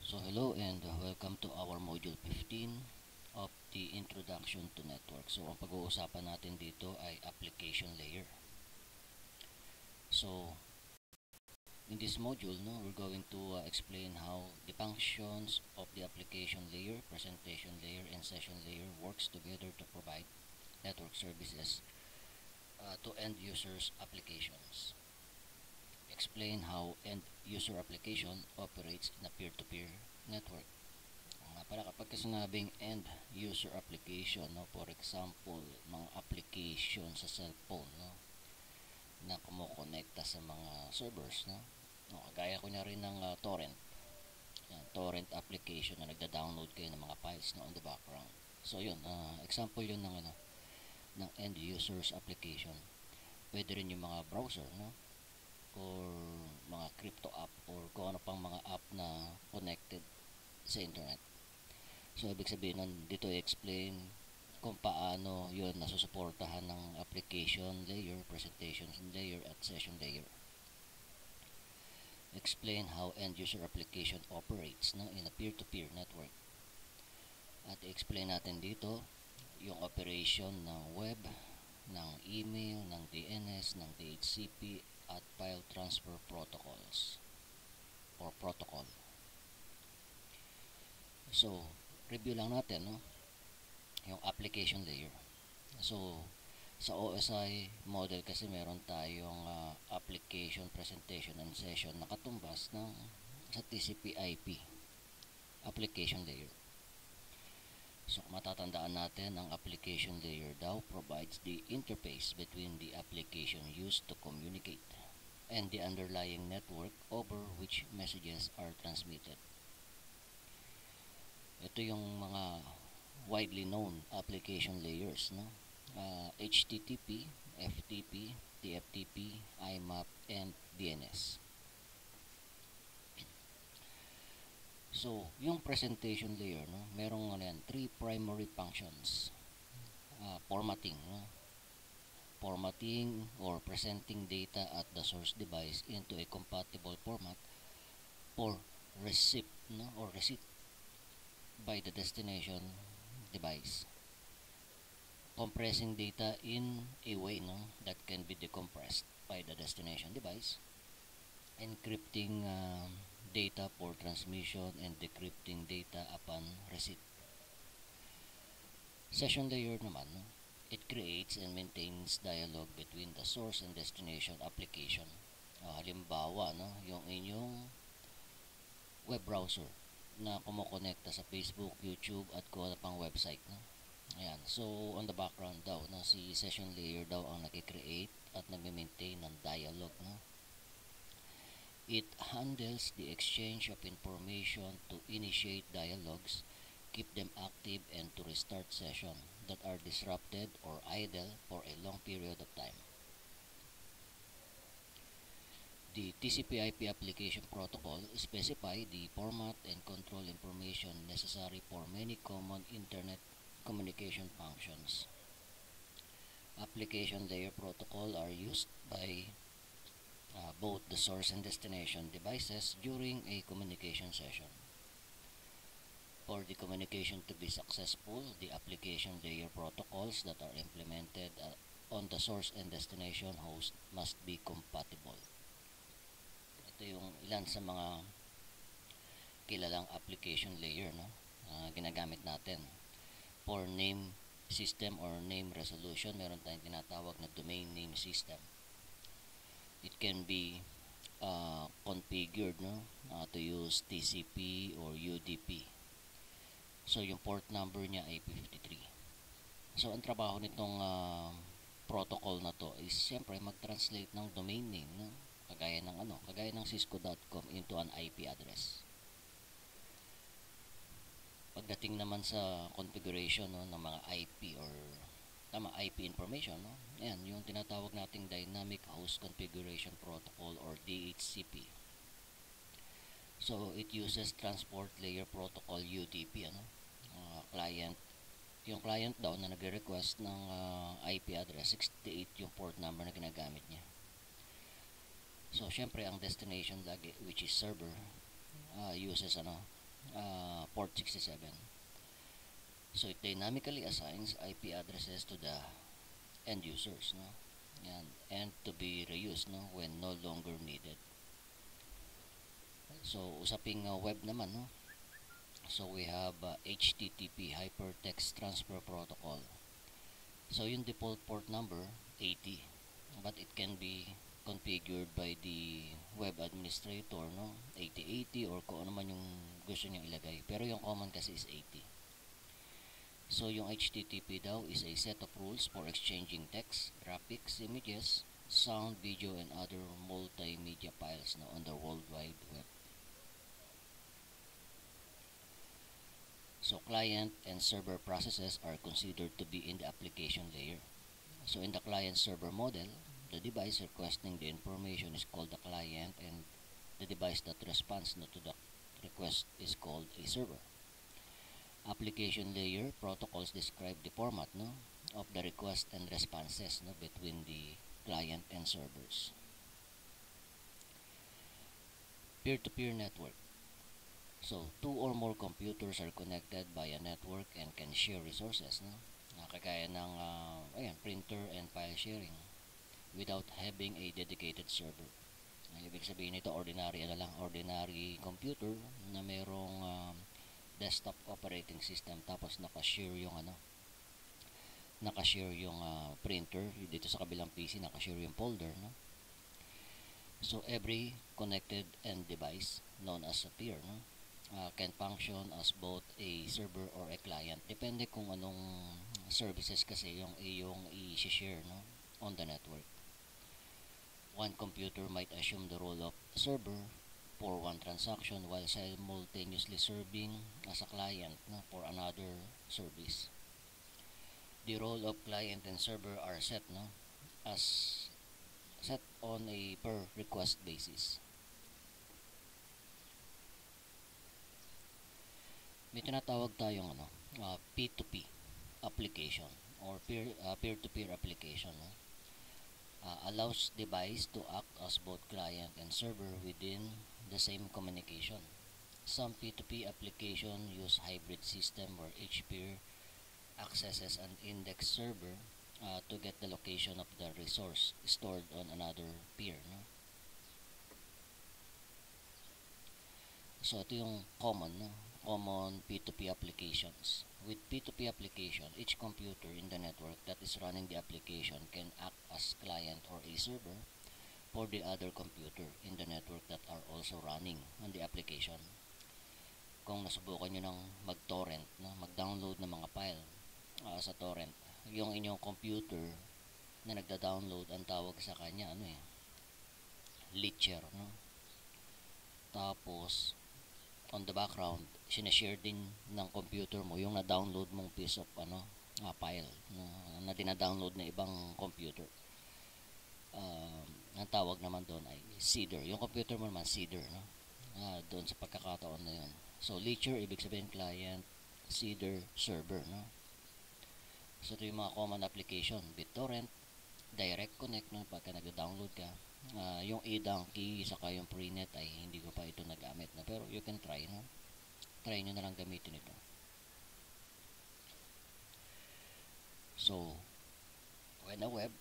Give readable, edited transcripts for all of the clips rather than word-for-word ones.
So hello and welcome to our module 15 of the Introduction to Network. So ang pag-uusapan natin dito ay application layer. So in this module, we're going to explain how the functions of the application layer, presentation layer, and session layer works together to provide network services to end users applications. Explain how end user application operates in a peer-to-peer network. Para kapag sinabing end user application, for example, mga application sa cellphone, na kumukonekta sa mga servers, kagaya ko na rin ng torrent. Torrent application na nagda-download kayo ng mga files on the background. So yun, example yun ng end users application. Pwede rin yung mga browser, or mga crypto app, or kung ano pang mga app na connected sa internet. So, ibig sabihin nun, dito i-explain kung paano yun nasusuportahan ng application layer, presentation layer, at session layer. Explain how end-user application operates in a peer-to-peer network. At i-explain natin dito yung operation ng web, ng email, ng DNS, ng DHCP, at file transfer protocols or protocol. So, review lang natin yung application layer. So sa OSI model kasi meron tayong application, presentation, and session na katumbas ng sa TCP/IP application layer. So matatandaan natin, ang application layer daw provides the interface between the application used to communicate and the underlying network over which messages are transmitted. Ito yung mga widely known application layers, HTTP, FTP, TFTP, IMAP, and DNS. So, yung presentation layer, merong three primary functions. Formatting, formatting or presenting data at the source device into a compatible format for receipt, or receipt by the destination device. Compressing data in a way that can be decompressed by the destination device. Encrypting data for transmission and decrypting data upon receipt. Session layer naman, it creates and maintains dialogue between the source and destination application. Halimbawa, yung inyong web browser na kumukonekta sa Facebook, YouTube, at kung ano pang website. Ayan. So, on the background daw, si session layer daw ang nag-create at nag-maintain ng dialogue. It handles the exchange of information to initiate dialogues, keep them active, and to restart sessions that are disrupted or idle for a long period of time. The TCP/IP application protocol specify the format and control information necessary for many common internet communication functions. Application layer protocol are used by both the source and destination devices during a communication session. For the communication to be successful, the application layer protocols that are implemented on the source and destination host must be compatible. Ito yung ilan sa mga kilalang application layer ginagamit natin. For name system or name resolution, meron tayong tinatawag na domain name system. It can be configured to use TCP or UDP. So yung port number niya ay 53. So ang trabaho nitong protocol na to is siyempre mag-translate ng domain name, kagaya ng cisco.com into an IP address. Pagdating naman sa configuration ng mga IP or IP information, ayan, yung tinatawag nating Dynamic Host Configuration Protocol or DHCP. So it uses Transport Layer Protocol UDP, client. Yung client daw na nagre-request ng IP address 68 yung port number na ginagamit niya. So syempre ang destination lagi, which is server, uses port 67. So it dynamically assigns IP addresses to the end users, no? And to be reused, no, when no longer needed. So usaping web naman, no? So we have HTTP Hypertext Transfer Protocol. So yung default port number 80, but it can be configured by the web administrator, no? 8080 or kung ano man yung gusto niyang ilagay. Pero yung common kasi is 80. So yung HTTP daw is a set of rules for exchanging text, graphics, images, sound, video, and other multimedia files, no, on the World Wide Web. So client and server processes are considered to be in the application layer. So in the client-server model, the device requesting the information is called the client, and the device that responds to the request is called a server. Application layer protocols describe the format, no, of the request and responses, no, between the client and servers. Peer-to-peer network. So two or more computers are connected by a network and can share resources, no? Kagaya ng printer and file sharing without having a dedicated server. Ibig sabihin nito, ordinary computer na merong desktop operating system, tapos nakashare yung printer dito sa kabilang PC, nakashare yung folder, no? So every connected end device known as a peer, no, can function as both a server or a client, depende kung anong services kasi yung i-share, no, on the network. One computer might assume the role of server for one transaction while simultaneously serving as a client, no, for another service. The role of client and server are set, no, as set on a per request basis. May tinatawag tayong P2P application or peer-to-peer application, no? Allows device to act as both client and server within the same communication. Some P2P application use hybrid system where each peer accesses an index server to get the location of the resource stored on another peer, no? So ito yung common P2P applications. With P2P application, each computer in the network that is running the application can act as client or a server for the other computer in the network that are also running on the application. Kung nasubukan nyo ng mag-torrent, no, mag-download ng mga file sa torrent, yung inyong computer na nagda-download, ang tawag sa kanya leecher, no? Tapos on the background, sinashare din ng computer mo yung na-download mong piece of file na dina-download na ibang computer. Ang tawag naman doon ay seeder. Yung computer mo naman seeder, no? Doon sa pagkakataon na yun. So leecher, ibig sabihin client, seeder, server, no? So ito yung mga common application: BitTorrent, Direct Connect, no, pagka nag-download ka. Yung eDonkey saka yung Freenet ay hindi ko pa ito nagamit, no? Pero you can try, no? Try nyo na lang gamitin ito. So when a web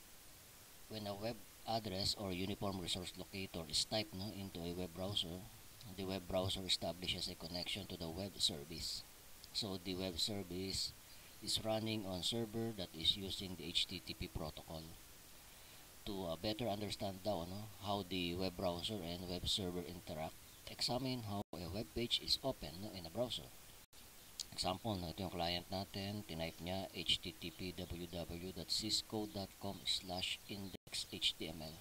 address or uniform resource locator is typed, no, into a web browser, the web browser establishes a connection to the web service. So the web service is running on server that is using the HTTP protocol. To better understand daw how the web browser and web server interact, examine how a web page is open, no, in a browser. Example, no, ito yung client natin, tinype niya http www.cisco.com/indexhtml.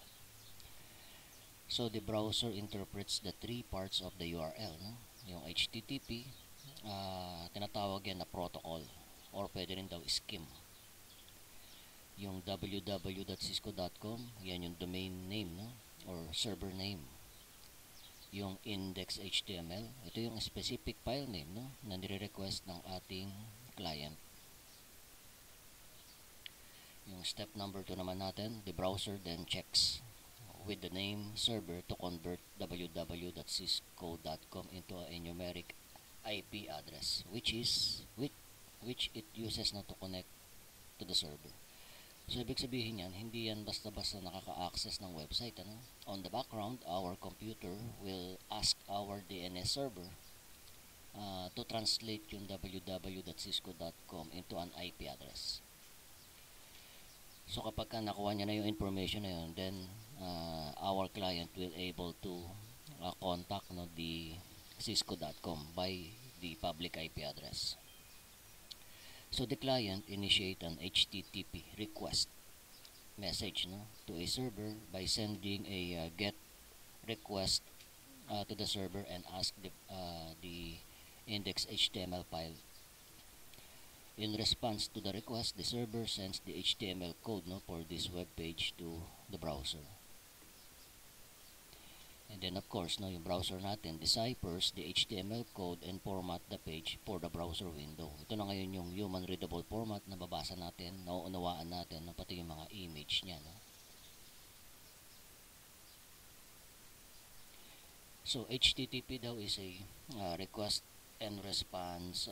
So the browser interprets the three parts of the URL, no? Yung HTTP, tinatawag yan na protocol, or pwede rin daw scheme. Yung www.cisco.com, yan yung domain name, no, or server name. Yung index.html, ito yung specific file name, no, na nire-request ng ating client. Yung step number 2 naman natin, the browser then checks with the name server to convert www.cisco.com into a numeric IP address, which it uses na to connect to the server. So, ibig sabihin yan, hindi yan basta-basta nakaka-access ng website. Ano? On the background, our computer will ask our DNS server to translate yung www.cisco.com into an IP address. So, kapag nakuha niya na yung information na yun, then our client will able to contact the cisco.com by the public IP address. So, the client initiate an HTTP request message to a server by sending a get request to the server and ask the index HTML file. In response to the request, the server sends the HTML code for this web page to the browser. And then of course, yung browser natin deciphers the HTML code and format the page for the browser window. Ito na ngayon yung human readable format na babasa natin, nauunawaan natin, pati yung mga image niya. So, HTTP daw is a request and response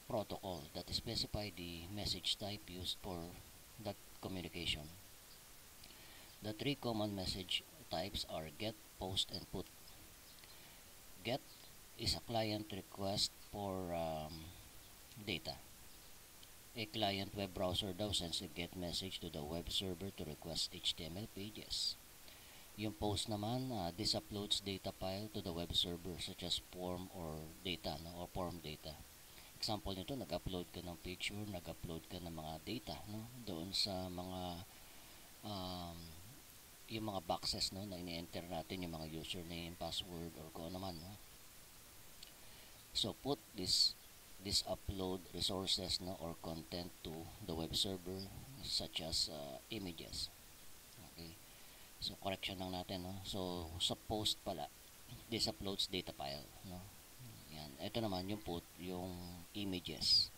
protocol that specify the message type used for that communication. The three common message types are get, post, and put. Get is a client request for data. A client web browser daw sends a get message to the web server to request HTML pages. Yung post naman, this uploads data file to the web server such as form or data, or form data. Example nito, nag-upload ka ng picture, nag-upload ka ng mga data doon sa mga yung mga boxes na ini-enter natin, yung mga username, password, or kung ano man. So put this upload resources or content to the web server such as images. Okay. So correction lang natin. So sa post pala, this uploads data file. Yan. Ito naman yung put, yung images.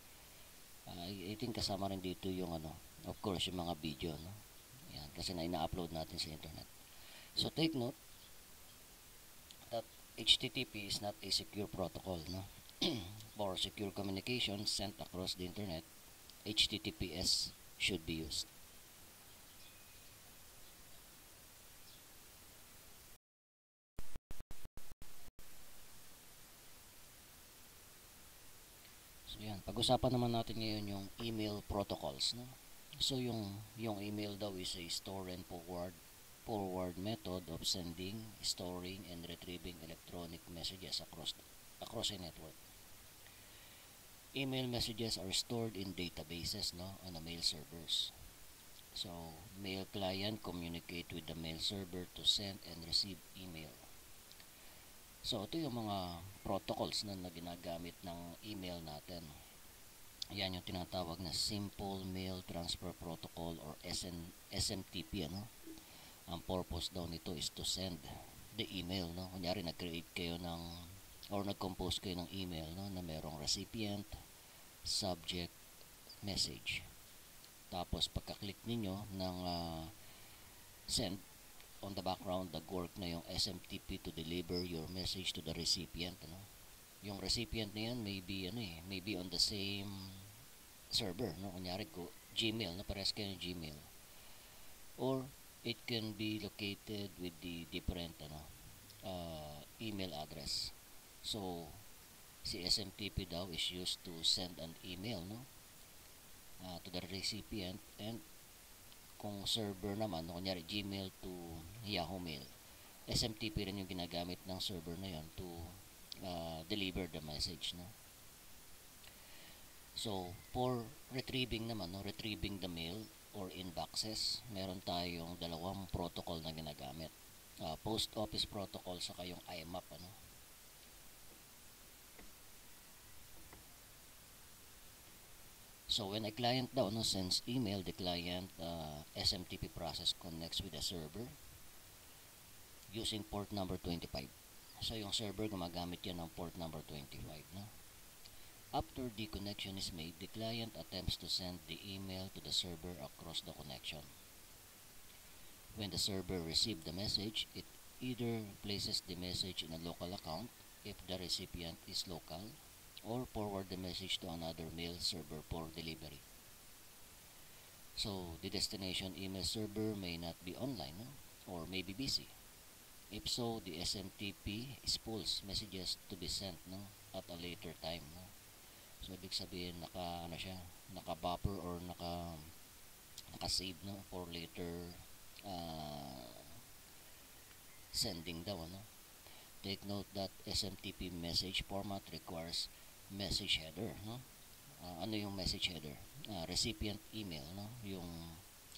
I think kasama rin dito yung of course yung mga video. Yan, kasi ina-upload natin sa internet. So take note that HTTP is not a secure protocol. For secure communication sent across the internet, HTTPS should be used. So yan, pag-usapan naman natin ngayon yung email protocols. So yung email daw is a store and forward method of sending, storing, and retrieving electronic messages across a network. Email messages are stored in databases on the mail servers. So, mail client communicate with the mail server to send and receive email. So, ito yung mga protocols na ginagamit ng email natin. Yan yung tinatawag na Simple Mail Transfer Protocol or SMTP. Ang purpose daw nito is to send the email. Kunyari, nag-create kayo or nag-compose kayo ng email na merong recipient, subject, message. Tapos, pagka-click ninyo ng send, on the background, nag-work na yung SMTP to deliver your message to the recipient. Yung recipient na yan may be on the same server. Kunyari ko, Gmail, parehas kayo ng Gmail. Or, it can be located with the different email address. So, si SMTP daw is used to send an email to the recipient, and kung server naman, kunyari Gmail to Yahoo Mail, SMTP rin yung ginagamit ng server na yon to deliver the message. So, for retrieving naman, retrieving the mail or inboxes, meron tayong dalawang protocol na ginagamit. Post Office Protocol saka yung IMAP. So when a client daw sends email, the client SMTP process connects with the server using port number 25. So yung server gumagamit yan ng port number 25. After the connection is made, the client attempts to send the email to the server across the connection. When the server receives the message, it either places the message in a local account if the recipient is local, or forward the message to another mail server for delivery. So the destination email server may not be online, no? Or may be busy. If so, the SMTP spools messages to be sent, no, at a later time, no? So ibig sabihin naka-buffer or naka-save, no, for later uh, sending daw, no? Take note that SMTP message format requires message header, no? Ano yung message header? Recipient email, no? Yung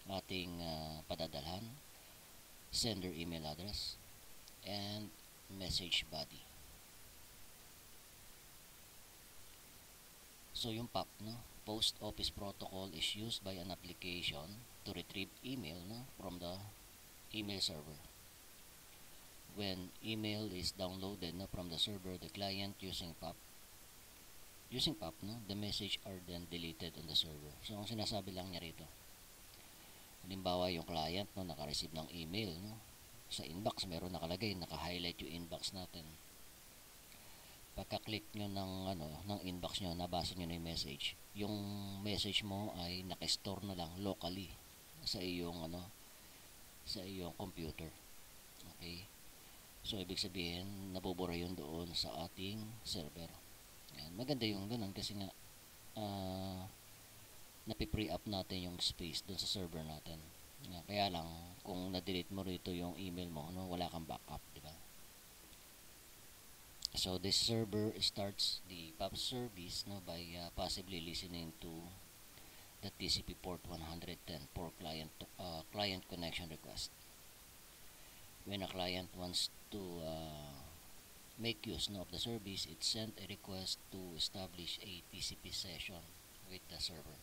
ating padadalhan, sender email address, and message body. So yung POP, no? Post Office Protocol is used by an application to retrieve email, no, from the email server. When email is downloaded, no, from the server, the client using POP, no, the message are then deleted on the server. So ang sinasabi lang niya rito, halimbawa yung client, no, naka-receive ng email, no, sa inbox meron nakalagay, naka-highlight yung inbox natin. Pagka-click nyo ng inbox nyo, nabasa nyo na yung message mo ay naka-store na lang locally sa iyong computer. Okay? So ibig sabihin, nabubura yun doon sa ating server. Yan. Maganda yung ganun kasi nga napipree up natin yung space doon sa server natin. Yan. Kaya lang, kung na-delete mo rito yung email mo, no, wala kang backup, di ba? So this server starts the POP service, no, by possibly listening to the TCP port 110 for client connection request. When a client wants to make use, no, of the service, it sends a request to establish a TCP session with the server.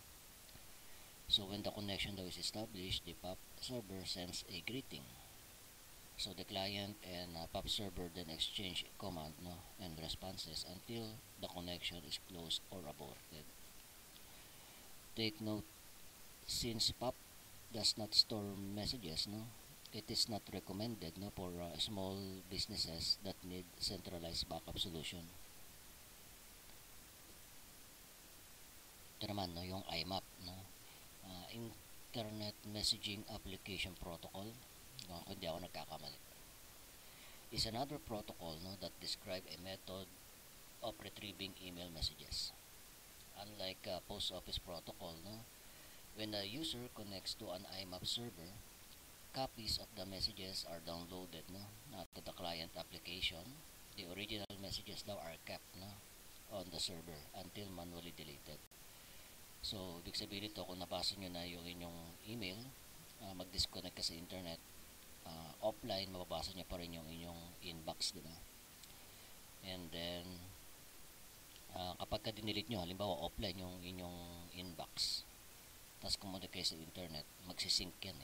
So when the connection though is established, the POP server sends a greeting. So the client and POP server then exchange command, no, and responses until the connection is closed or aborted. Take note, since POP does not store messages, no, it is not recommended, no, for small businesses that need centralized backup solution. Ito naman, no, yung IMAP, no, Internet Messaging Application Protocol, no, kung di ako nagkakamali, is another protocol, no, that describe a method of retrieving email messages. Unlike post office protocol, no, when a user connects to an IMAP server, copies of the messages are downloaded, no, to the client application. The original messages daw are kept, no, on the server until manually deleted. So ibig sabihin nito, kung nabasa nyo na yung inyong email, mag-disconnect ka sa internet, offline mababasa niya pa rin yung inyong inbox, di ba? And then kapag ka dinelete nyo, halimbawa offline yung inyong inbox, tapos kumonect kayo sa internet, magsisync yan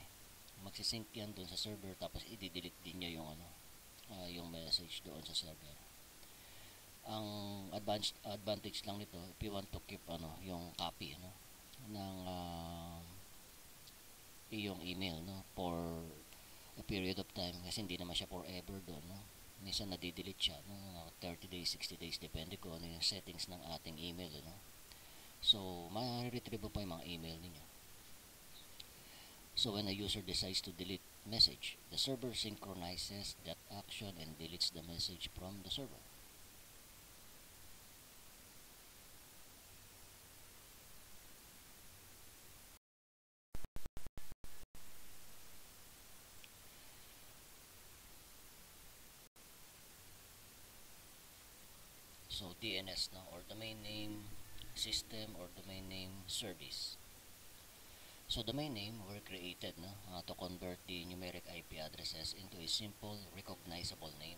magsisync yan doon sa server, tapos i-delete din nyo yung message doon sa server. Ang advantage lang nito, if you want to keep yung copy, no, ng iyong email, no, for a period of time, kasi hindi naman siya forever doon, no. Minsan nadidelete siya, no, 30 days, 60 days, depende kung ano yung settings ng ating email, no. So ma-retrieve pa yung mga email niyo. So when a user decides to delete message, the server synchronizes that action and deletes the message from the server. So DNS, no, or domain name system or domain name service. So domain name were created, no, to convert the numeric IP addresses into a simple recognizable name.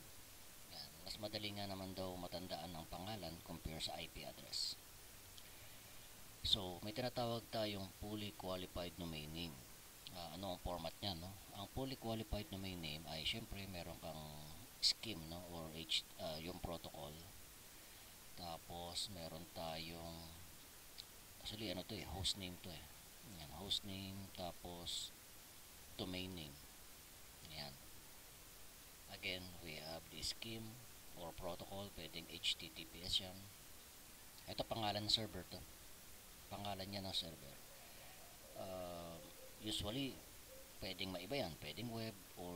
Yan. Mas madali nga naman daw matandaan ang pangalan compare sa IP address. So may tinatawag tayong fully qualified domain name. Ano ang format niya, no? Ang fully qualified domain name ay syempre meron kang scheme, no, or yung protocol. Tapos meron tayong actually host name to yan, host name, tapos domain name. Yan. Again, we have the scheme or protocol, pwedeng HTTPS yan. Ito pangalan ng server to. Pangalan niya ng server. Uh, Usually, pwedeng maiba yan. Pwedeng web or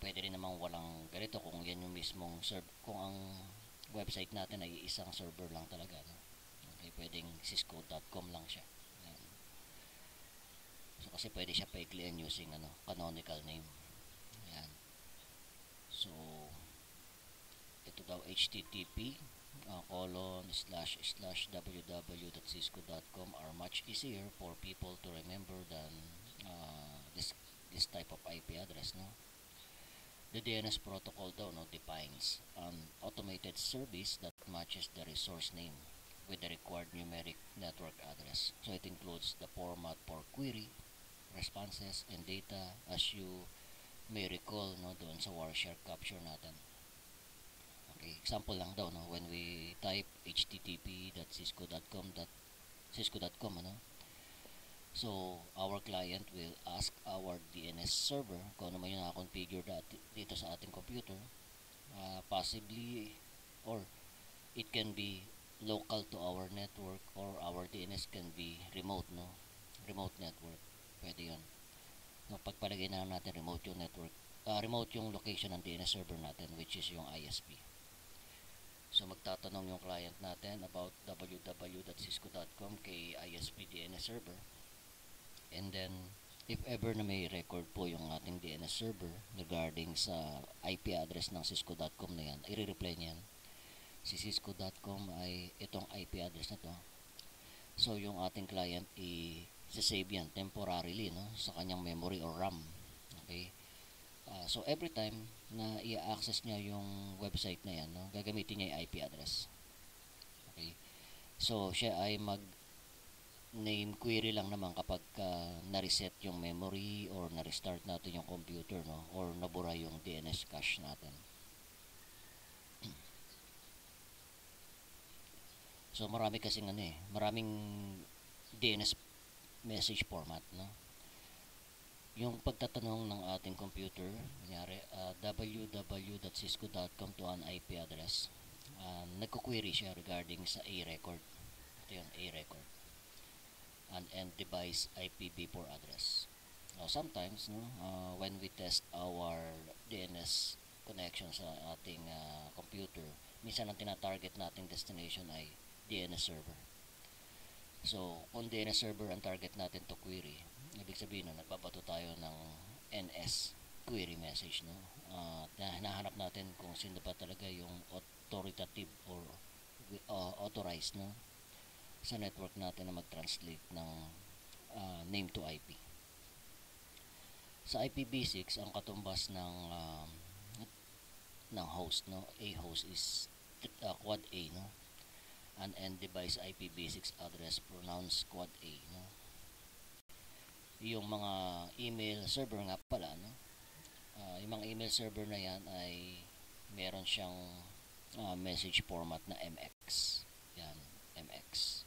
pwede rin namang walang ganito kung yan yung mismong kung ang website natin ay isang server lang talaga, no? Okay, pwedeng cisco.com lang siya. Yan. So kasi pwede siya paiklian using canonical name. Yan. So ito daw http colon slash slash www.cisco.com are much easier for people to remember than this type of IP address, no? The DNS protocol daw, no, defines an automated service that matches the resource name with the required numeric network address. So it includes the format for query, responses, and data, as you may recall, no, doon sa Warshare capture natin. Okay, example lang daw, no, when we type http.cisco.com, ano, so our client will ask our DNS server kung ano man yung nakakonfigure dito sa ating computer, possibly, or it can be local to our network, or our DNS can be remote, no, remote network, pwede yun. No, pagpalagay na natin remote yung network, remote yung location ng DNS server natin, which is yung ISP. So magtatanong yung client natin about www.cisco.com kay ISP DNS server, and then if ever na may record po yung ating DNS server regarding sa IP address ng cisco.com na yan, i-reply niyan si cisco.com ay itong IP address na to. So yung ating client i-save yan temporarily, no, sa kanyang memory or RAM. Okay, so every time na i-access niya yung website na yan, no, gagamitin niya yung IP address. Okay, so siya ay name query lang naman kapag na-reset yung memory or na-restart natin yung computer, no, or nabura yung DNS cache natin. So marami kasing maraming DNS message format, no. Yung pagtatanong ng ating computer, kunyari www.cisco.com to an IP address, nagko-query siya regarding sa A record. Ito yung A record, an end device IPv4 address. Sometimes, no, when we test our DNS connection sa ating computer, minsan ang tinatarget nating destination ay DNS server. So kung DNS server ang target natin to query, ibig sabihin na nagbabato tayo ng NS query message, no. Hinahanap natin kung sino ba talaga yung authoritative or authorized, no, sa network natin na mag-translate ng name to IP. Sa IPv6, ang katumbas ng host, no, a host is quad A, no, an end device IPv6 address pronounced quad A, no. Yung mga email server nga pala, no, yung mga email server na yan ay meron siyang message format na MX. Yan, MX,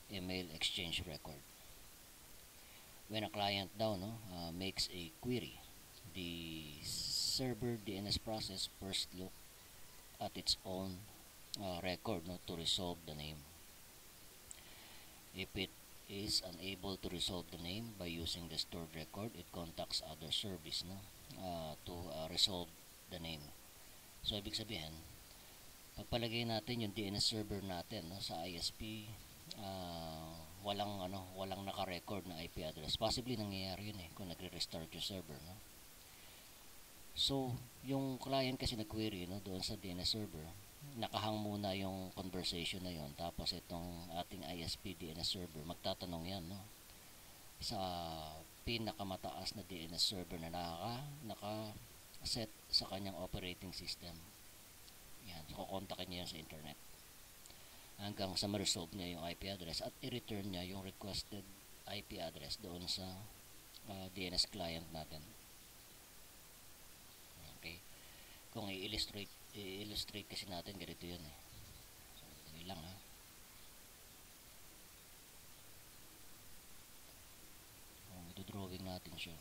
email exchange record. When a client daw, no, makes a query, the server DNS process first look at its own record, no, to resolve the name. If it is unable to resolve the name by using the stored record, it contacts other service, no, to resolve the name. So ibig sabihin, pagpalagay natin yung DNS server natin, no, sa ISP, walang naka-record na IP address. Possibly nangyayari yun kung nagre-restart yung server, no. So yung client kasi nag-query, no, doon sa DNS server, nakahang muna yung conversation na yon, tapos itong ating ISP DNS server magtatanong yan, no, sa pinakamataas na DNS server na naka-set sa kanyang operating system. Yan, so kukontakin niya yan sa internet hanggang sa ma-resolve niya yung IP address at i-return niya yung requested IP address doon sa DNS client natin. Okay, kung i-illustrate kasi natin, ganito yun So dali lang, ito drawing natin siya.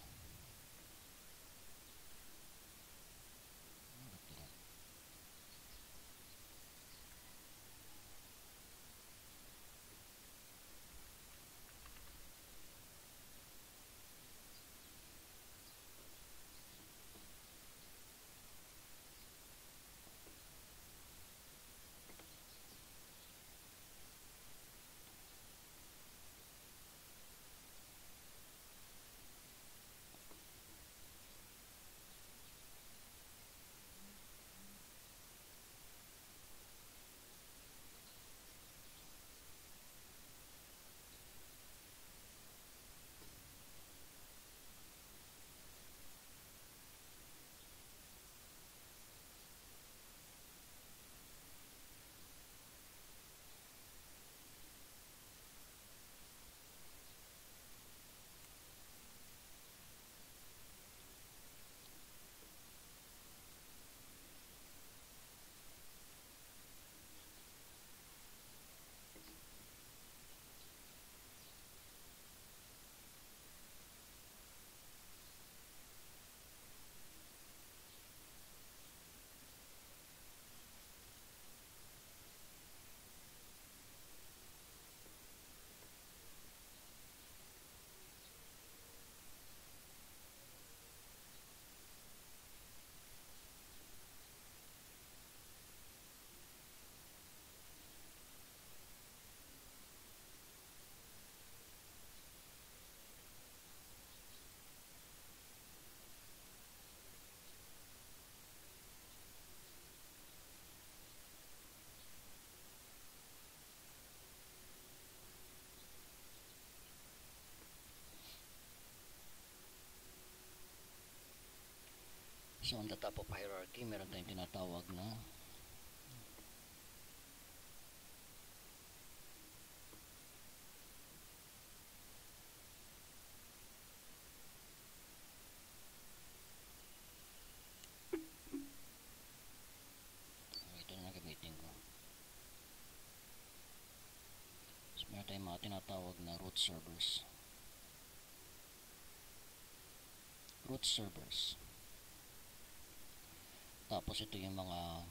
So on the top of hierarchy, meron tayong tinatawag na ito na gamitin ko. So meron tayong mga tinatawag na root servers. Tapos ito yung mga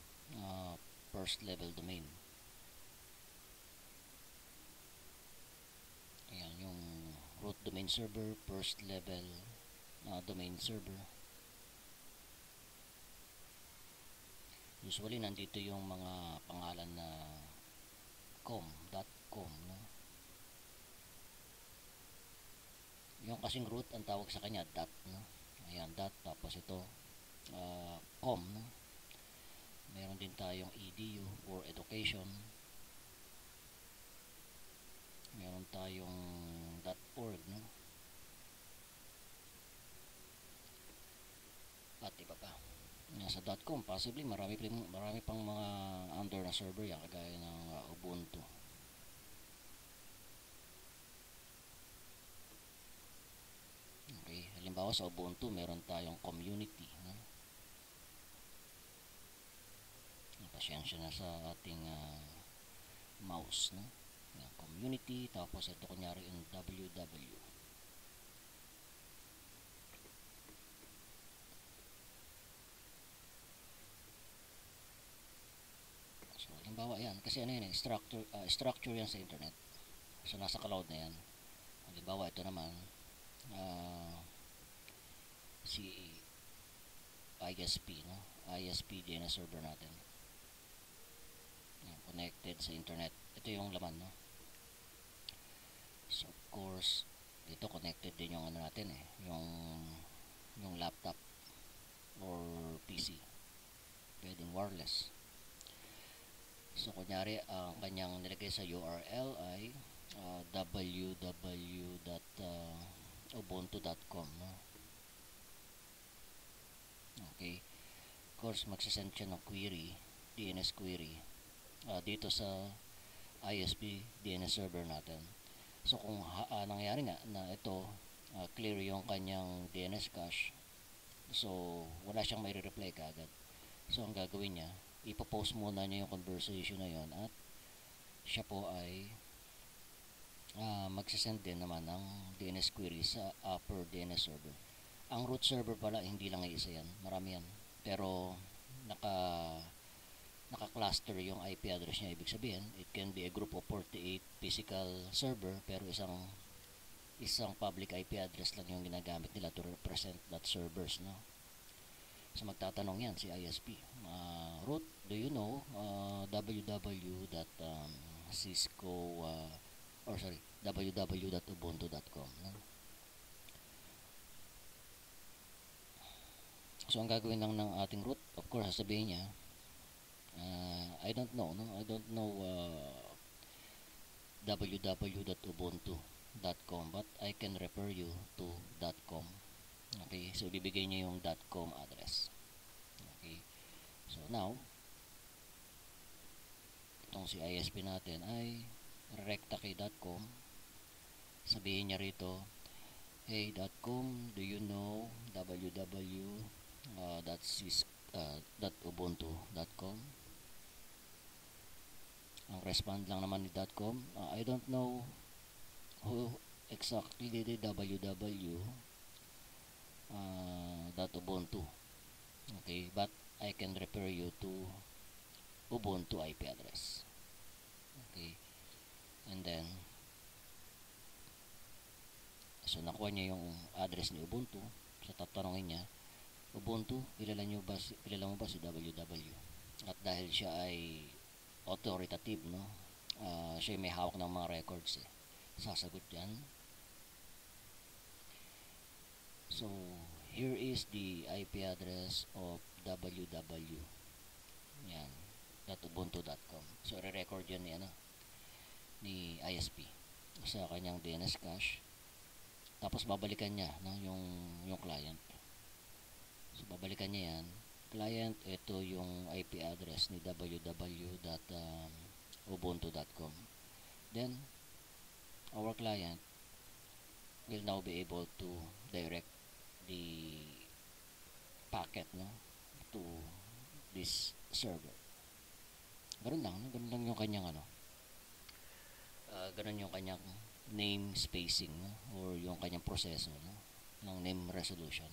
first level domain. Ayan, yung root domain server, first level domain server. Usually nandito yung mga pangalan na .com, no? Yung kasing root ang tawag sa kanya dot, no? Ayan, dot, tapos ito com, no? Meron din tayong edu or education. Meron tayong .org, no? At iba pa. Sa .com, possibly marami pang mga under na server yan, kagaya ng Ubuntu. Okay, halimbawa sa Ubuntu, meron tayong community, no? Pasyensya na sa ating mouse, no? Yan, community, tapos ito kunyari yung www. So halimbawa yan, kasi ano yan, structure yan sa internet. So nasa cloud na yan. Halimbawa ito naman si ISP, no? ISP DNS server natin. Yan, connected sa internet. Ito yung laman, no? So of course, dito connected din yung ano natin yung laptop or PC. Pwedeng wireless. So kunyari ang kanyang nilagay sa URL ay www.ubuntu.com, no? Okay. Of course, magsasend siya ng query, DNS query dito sa ISP DNS server natin. So kung nangyari nga na ito clear yung kanyang DNS cache, so wala siyang may reply kaagad. So ang gagawin niya, ipopost muna niya yung conversation na yon at siya po ay magsasend din naman ng DNS query sa upper DNS server. Ang root server pala, hindi lang isa yan, marami yan, pero naka-cluster yung IP address niya. Ibig sabihin, it can be a group of 48 physical server, pero isang public IP address lang yung ginagamit nila to represent that servers, no? So magtatanong yan si ISP, root, do you know www.ubuntu.com, no? So ang gagawin lang ng ating root, of course, sasabihin niya, I don't know, no? I don't know www.ubuntu.com, but I can refer you to .com. Okay, so bibigay niya yung .com address. Okay, so now itong si ISP natin ay rekta kay .com. Sabihin niya rito, hey .com, do you know www.ubuntu.com? Ang respond lang naman ni .com, I don't know who exactly did www.ubuntu. Okay, but I can refer you to Ubuntu IP address. Okay, and then so nakuha niya yung address ni Ubuntu. So tatanungin niya, Ubuntu, kilala mo ba si www? At dahil siya ay authoritative, no? Siya may hawak ng mga records, sasagot yan. So here is the IP address of www. Yan, .ubuntu.com. So re-record yun ni ISP sa kanyang DNS cache. Tapos babalikan niya, no, yung client. So, babalikan niya yan. Client, ito yung IP address ni www.ubuntu.com. Then, our client will now be able to direct the packet, no, to this server. Ganun lang, no? Ganun lang yung kanyang ganun yung kanyang name spacing, no? Or yung kanyang proseso, no, ng name resolution.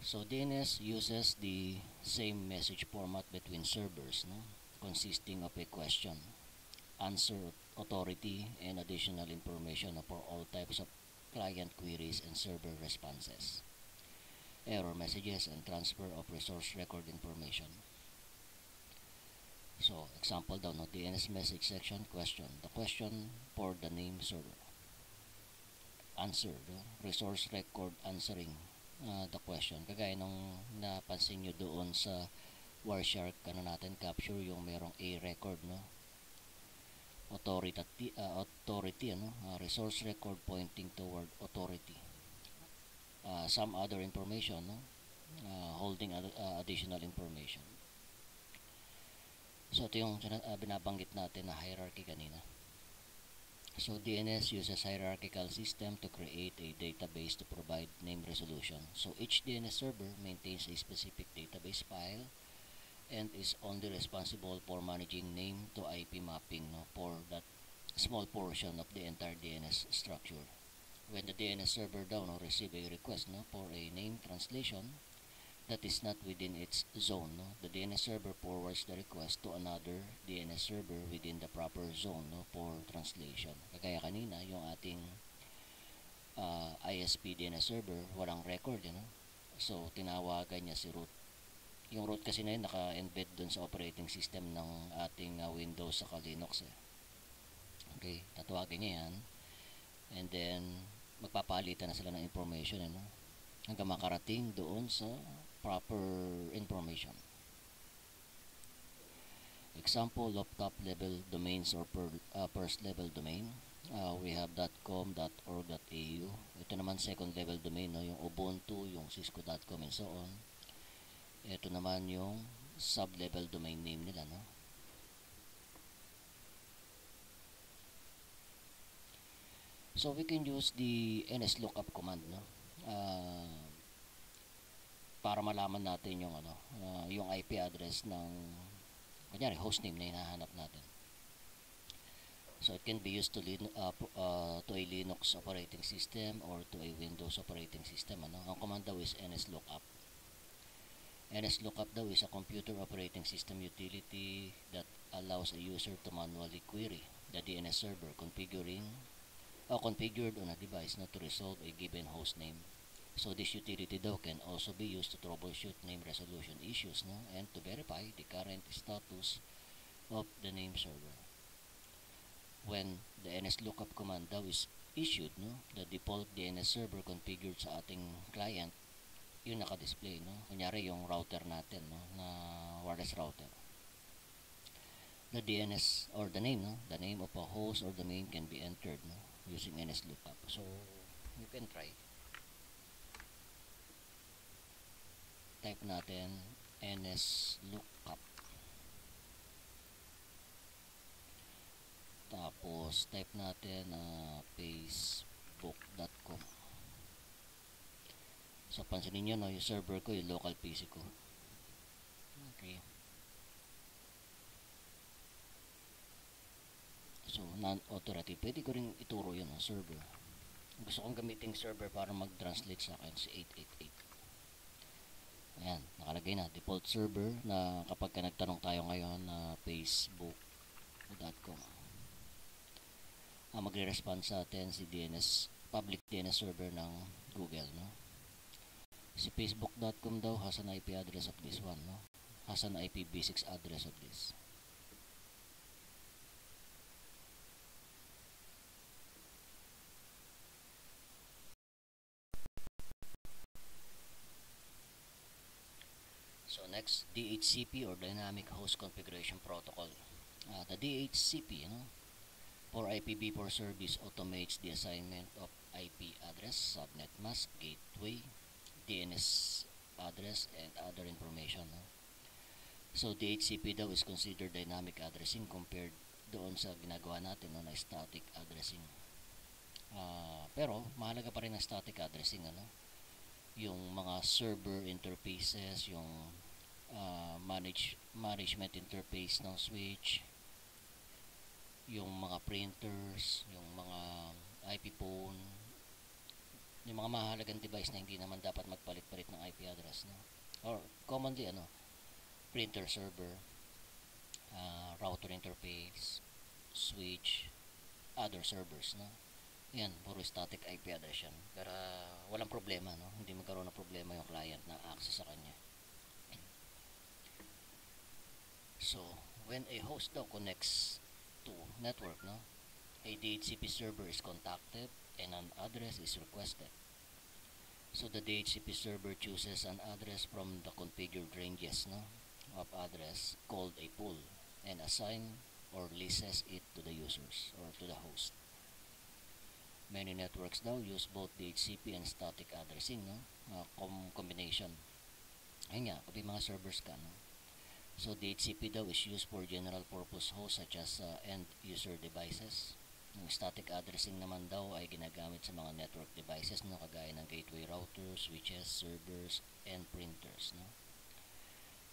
So DNS uses the same message format between servers, no, consisting of a question, answer, authority, and additional information for all types of client queries and server responses, error messages, and transfer of resource record information. So, example daw, no, DNS message section, question. The question for the name server. Answer, no, resource record answering the question. Kagaya nung napansin nyo doon sa Wireshark, natin, capture yung merong A record, no? Authority, resource record pointing toward authority. Some other information, no? Holding additional information. So, ito yung binabanggit natin na hierarchy kanina. So, DNS uses hierarchical system to create a database to provide name resolution. So, each DNS server maintains a specific database file and is only responsible for managing name to IP mapping, no, for that small portion of the entire DNS structure. When the DNS server down or receive a request, no, for a name translation that is not within its zone, no, the DNS server forwards the request to another DNS server within the proper zone, no, for translation. Kagaya kanina, yung ating ISP DNS server, walang record, you know? So, tinawagan niya si root. Yung root kasi na yun, naka-embed dun sa operating system ng ating Windows sa Linux. Okay, tatawagin niya yan. And then, magpapalitan na sila ng information, ano? Hanggang makarating doon sa proper information. Example of top level domains or first level domain. We have .com, .org.au. Ito naman second level domain, no? Yung Ubuntu, yung Cisco.com and so on. Ito naman yung sub-level domain name nila, no? So we can use the nslookup command, no? Para malaman natin yung yung IP address ng kunyari hostname na hinahanap natin. So it can be used to a Linux operating system or to a Windows operating system, ano? Ang command daw is nslookup. nslookup daw is a computer operating system utility that allows a user to manually query the DNS server configured on a device not to resolve a given host name. So this utility daw can also be used to troubleshoot name resolution issues, no, and to verify the current status of the name server. When the nslookup command daw is issued, no, the default DNS server configured sa ating client yung naka-display, no. Kunyari yung router natin, no, na wireless router. The DNS or the name, no, the name of a host or domain can be entered, no, using nslookup. So you can try. Type natin nslookup. Tapos type natin facebook.com. So pansinin nyo, no, yung server ko, yung local PC ko. Okay. So non-authoritative. Pwede ko rin ituro yun, no, server. Gusto kong gamitin server para mag-translate sa akin si 888. Ayan, nakalagay na default server na kapag nagtanong tayo ngayon na facebook.com. Magre-respond sa atin si public DNS server ng Google, no? Si facebook.com daw has an IP address of this one, no? Has an IPv6 address of this. So next, DHCP or Dynamic Host Configuration Protocol. The DHCP, For IPv4 service automates the assignment of IP address, subnet mask, gateway, DNS address, and other information. No? So DHCP daw is considered dynamic addressing compared doon sa ginagawa natin no, na static addressing. Pero mahalaga pa rin ang static addressing, ano? Yung mga server interfaces, yung management interface ng switch, yung mga printers, yung mga IP phone, yung mga mahalagang device na hindi naman dapat magpalit-palit ng IP address, no? Or commonly printer server, router interface, switch, other servers, no? Yan, puro static IP address yan. Pero walang problema, no? Hindi magkaroon ng problema yung client na access sa kanya. So, when a host daw connects to network, no? A DHCP server is contacted and an address is requested. So the DHCP server chooses an address from the configured ranges, no, of address called a pool and assign or leases it to the users or to the host. Many networks now use both DHCP and static addressing, no, combination. Ayun nga, kapag mga servers ka, no. So DHCP daw is used for general purpose hosts such as end user devices. Yung static addressing naman daw ay ginagamit sa mga network devices, no, kagaya ng gateway routers, switches, servers, and printers, no.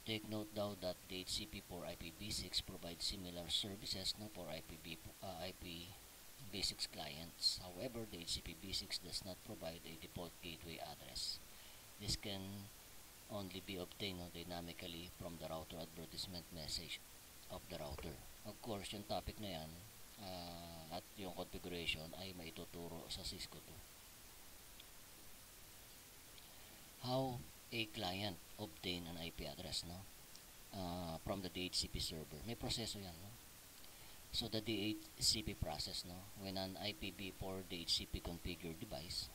Take note daw that DHCP for IPv6 provides similar services, no, for IPv6 clients. However, the DHCP-v6 does not provide a default gateway address. This can only be obtained, no, dynamically from the router advertisement message of the router. Of course, yung topic na yan at yung configuration ay maituturo sa Cisco 2. How a client obtain an IP address, no, from the DHCP server. May proseso yan, no. So the DHCP process, no, when an IPv4 DHCP configured device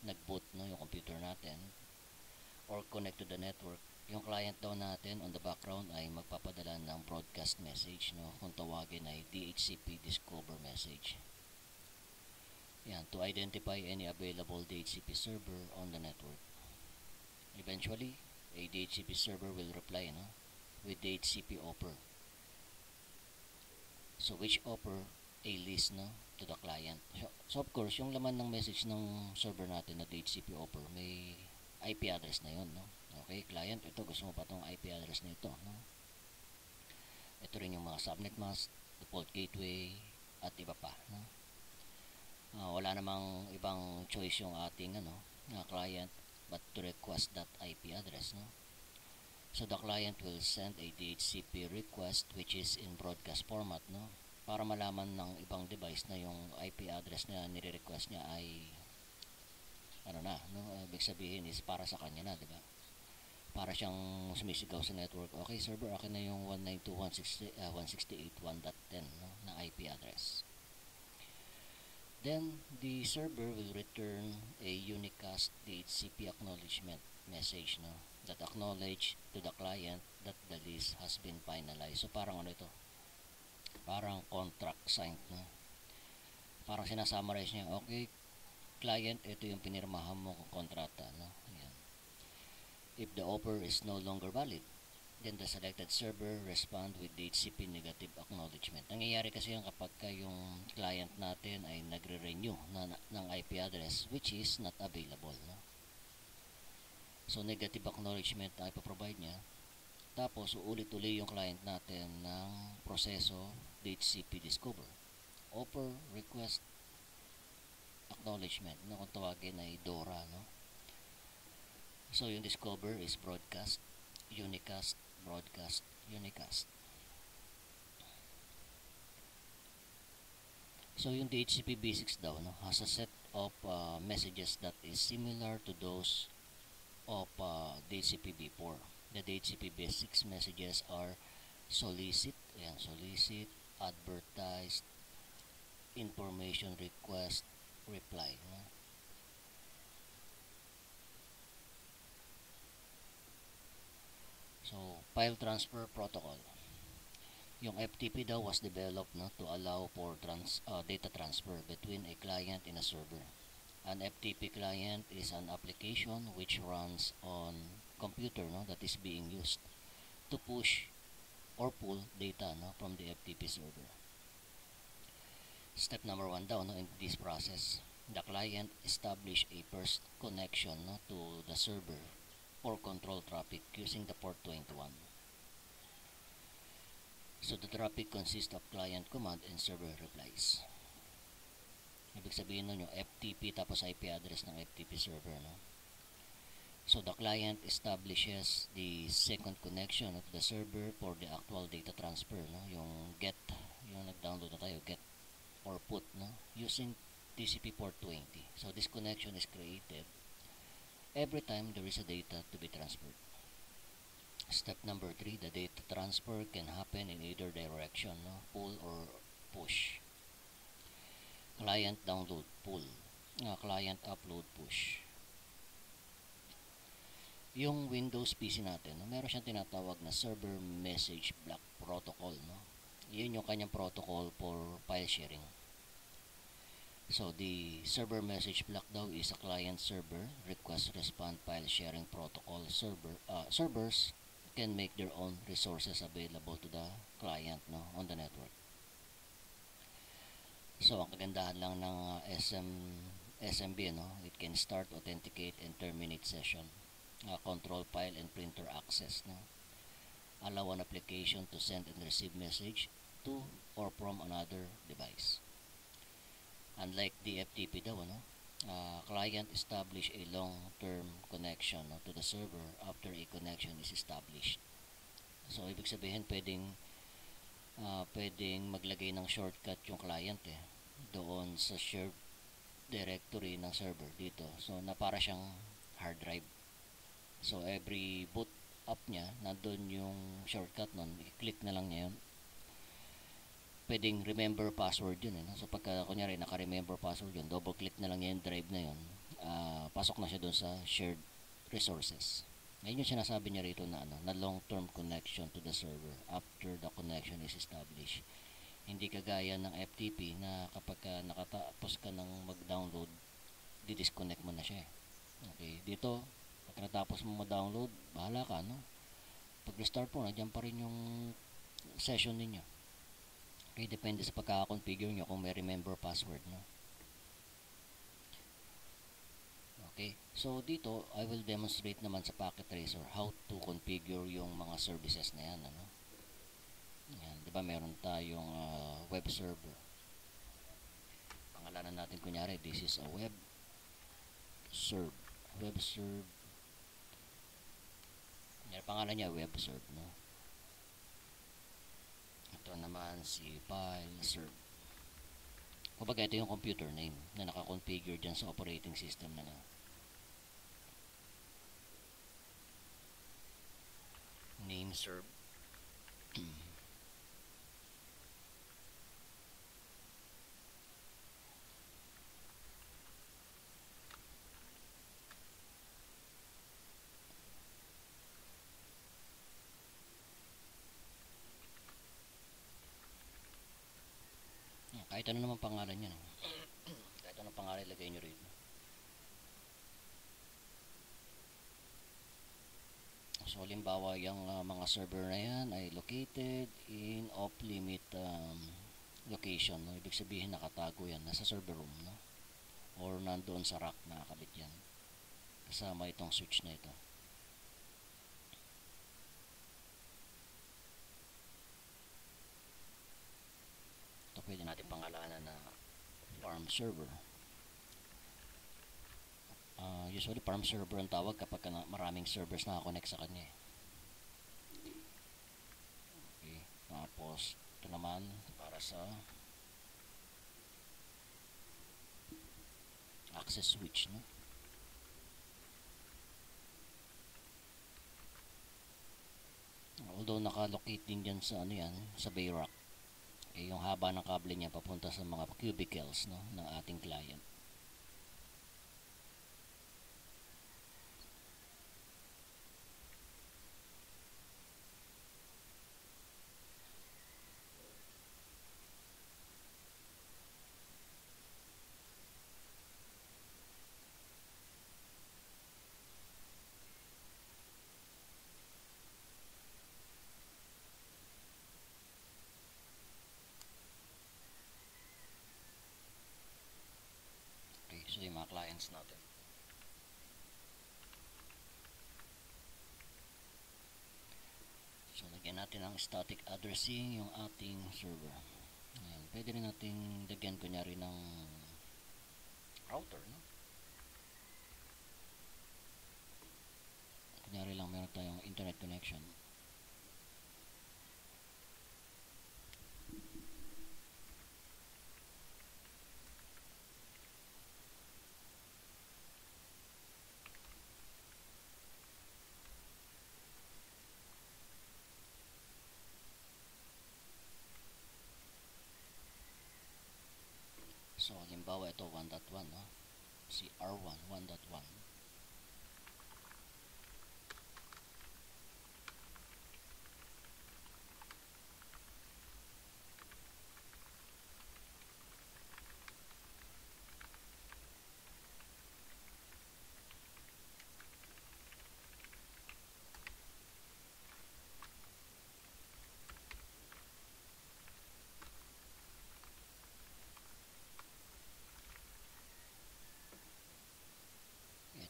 nag-boot, no, yung computer natin or connect to the network, yung client daw natin on the background ay magpapadala ng broadcast message, no, kung tawagin ay DHCP discover message. Yan, to identify any available DHCP server on the network. Eventually, a DHCP server will reply, no, with DHCP offer. So which offer a list, no, to the client. So of course, yung laman ng message ng server natin na DHCP offer, may IP address na yun, no. Okay, client, ito gusto mo pa tong IP address na ito, no. Ito rin yung mga subnet mask, default gateway, at iba pa, no. Wala namang ibang choice yung ating client but to request that IP address, no. So the client will send a DHCP request which is in broadcast format, no, para malaman ng ibang device na yung IP address na nire-request niya ay ibig sabihin is para sa kanya na, di ba? Para siyang sumisigaw sa network, okay server, akin na yung 192.168.1.10, no, na IP address. Then the server will return a unicast DHCP acknowledgement message, no, that acknowledge to the client that the list has been finalized. So parang ito? Parang contract signed, no. Parang sinasummarize niya, okay client, ito yung pinirmahan mo kung kontrata, no. Ayan. If the offer is no longer valid, then the selected server respond with DHCP negative acknowledgement. Nangyayari kasi yan kapag yung client natin ay nagre-renew ng IP address which is not available, no? So negative acknowledgement ang ipaprovide niya. Tapos uulit-uli yung client natin ng proseso DHCP discover. Offer, request, acknowledgement, no, kung tawagin ay DORA, no. So yung discover is broadcast, unicast, broadcast, unicast. So yung DHCP-v6 daw, no, has a set of messages that is similar to those of DHCP-v4. The DHCP-v6 messages are solicit, advertise, information request, reply, no? So file transfer protocol, Yung FTP daw was developed no, to allow for data transfer between a client and a server. An FTP client is an application which runs on computer no, that is being used to push or pull data no, from the FTP server. Step number 1 daw no, in this process, the client establish a first connection no, to the server or control traffic using the port 21. So the traffic consists of client command and server replies. Ibig sabihin nun yung FTP tapos IP address ng FTP server. No? So the client establishes the second connection of the server for the actual data transfer. No? Yung get, yung nag-download na tayo, get or put no? Using TCP port 20. So this connection is created every time there is a data to be transferred. Step number 3, the data transfer can happen in either direction, no? Pull or push. Client download, pull. Client upload, push. Yung Windows PC natin, no? Meron siyang tinatawag na server message block protocol. No? Yun yung kanyang protocol for file sharing. So the server message block daw is a client server request response file sharing protocol. Servers can make their own resources available to the client no, on the network. So ang kagandahan lang ng SMB no, it can start, authenticate and terminate session, control file and printer access no, allow an application to send and receive message to or from another device. Unlike the FTP daw no, client establish a long-term connection no, to the server after a connection is established. So ibig sabihin pwedeng maglagay ng shortcut yung client doon sa shared directory ng server dito. So na para siyang hard drive. So every boot up niya, nandun yung shortcut nun, i-click na lang niya yun. Pwedeng remember password yun no? So pagka kunyari naka-remember password yun, double click na lang yung drive na yun, pasok na siya doon sa shared resources. Ngayon yung sinasabi niya rito na na long-term connection to the server after the connection is established. Hindi kagaya ng FTP na kapag nakatapos ka ng mag-download, di-disconnect mo na siya. Okay, dito pag natapos mo mag-download, bahala ka no. Pag restart po, nandiyan pa rin yung session ninyo. Okay, depende sa pagkaka-configure nyo kung may remember password no? Okay, so dito I will demonstrate naman sa Packet Tracer how to configure yung mga services na yan ano? Yan, di ba meron tayong web server. Pangalanan natin kunyari, this is a web serve. Yan, pangalan niya web serve no? Ito naman si file serve. Kumbaga ito yung computer name na naka-configure dyan sa operating system na name serve. Kahit ano naman pangalan yan. Kahit ano pangalan ilagay nyo rito. So halimbawa yung mga server na yan ay located in off-limit location. No? Ibig sabihin nakatago yan. Nasa server room. No? Or nandoon sa rack nakakabit yan. Kasama itong switch na ito. Ito pwede natin pangalanan na farm server. Usually farm server ang tawag kapag maraming servers nakakonect sa kanya. Okay. Tapos ito naman para sa access switch no? Although nakalocate din dyan sa ano yan, sa bay rack, yung haba ng kable niya papunta sa mga cubicles no, ng ating client. So yung mga clients natin. So lagyan natin ang static addressing yung ating server. Ayan. Pwede rin natin lagyan kunyari ng router, no? Kunyari lang meron tayong internet connection. So halimbawa ito 1.1, no? Si R1 1.1.